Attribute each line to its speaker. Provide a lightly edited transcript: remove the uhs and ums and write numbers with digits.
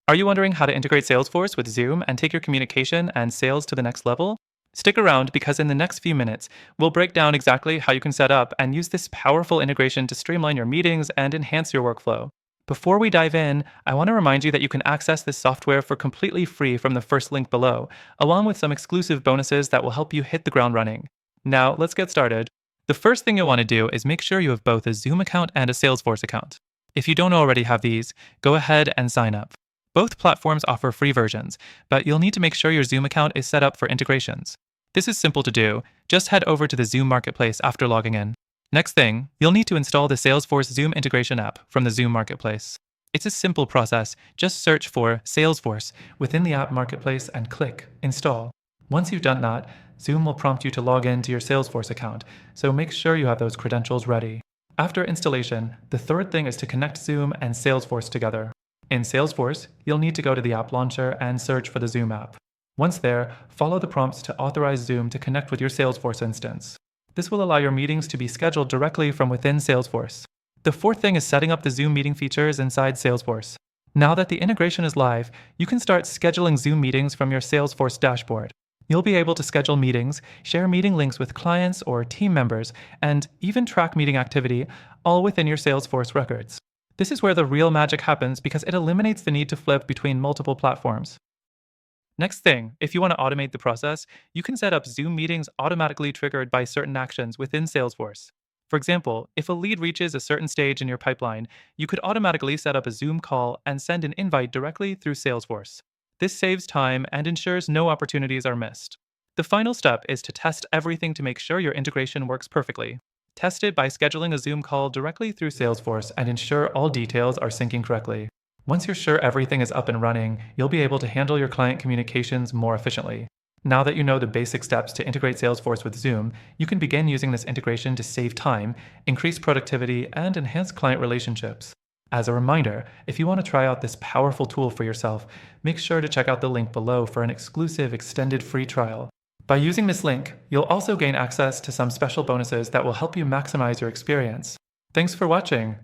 Speaker 1: Are you wondering how to integrate Salesforce with Zoom and take your communication and sales to the next level? Stick around because in the next few minutes, we'll break down exactly how you can set up and use this powerful integration to streamline your meetings and enhance your workflow. Before we dive in, I want to remind you that you can access this software for completely free from the first link below, along with some exclusive bonuses that will help you hit the ground running. Now, let's get started. The first thing you'll want to do is make sure you have both a Zoom account and a Salesforce account. If you don't already have these, go ahead and sign up. Both platforms offer free versions, but you'll need to make sure your Zoom account is set up for integrations. This is simple to do. Just head over to the Zoom Marketplace after logging in. Next thing, you'll need to install the Salesforce Zoom integration app from the Zoom Marketplace. It's a simple process. Just search for Salesforce within the app marketplace and click Install. Once you've done that, Zoom will prompt you to log in to your Salesforce account, so make sure you have those credentials ready. After installation, the third thing is to connect Zoom and Salesforce together. In Salesforce, you'll need to go to the app launcher and search for the Zoom app. Once there, follow the prompts to authorize Zoom to connect with your Salesforce instance. This will allow your meetings to be scheduled directly from within Salesforce. The fourth thing is setting up the Zoom meeting features inside Salesforce. Now that the integration is live, you can start scheduling Zoom meetings from your Salesforce dashboard. You'll be able to schedule meetings, share meeting links with clients or team members, and even track meeting activity, all within your Salesforce records. This is where the real magic happens because it eliminates the need to flip between multiple platforms. Next thing, if you want to automate the process, you can set up Zoom meetings automatically triggered by certain actions within Salesforce. For example, if a lead reaches a certain stage in your pipeline, you could automatically set up a Zoom call and send an invite directly through Salesforce. This saves time and ensures no opportunities are missed. The final step is to test everything to make sure your integration works perfectly. Test it by scheduling a Zoom call directly through Salesforce and ensure all details are syncing correctly. Once you're sure everything is up and running, you'll be able to handle your client communications more efficiently. Now that you know the basic steps to integrate Salesforce with Zoom, you can begin using this integration to save time, increase productivity, and enhance client relationships. As a reminder, if you want to try out this powerful tool for yourself, make sure to check out the link below for an exclusive extended free trial. By using this link, you'll also gain access to some special bonuses that will help you maximize your experience. Thanks for watching.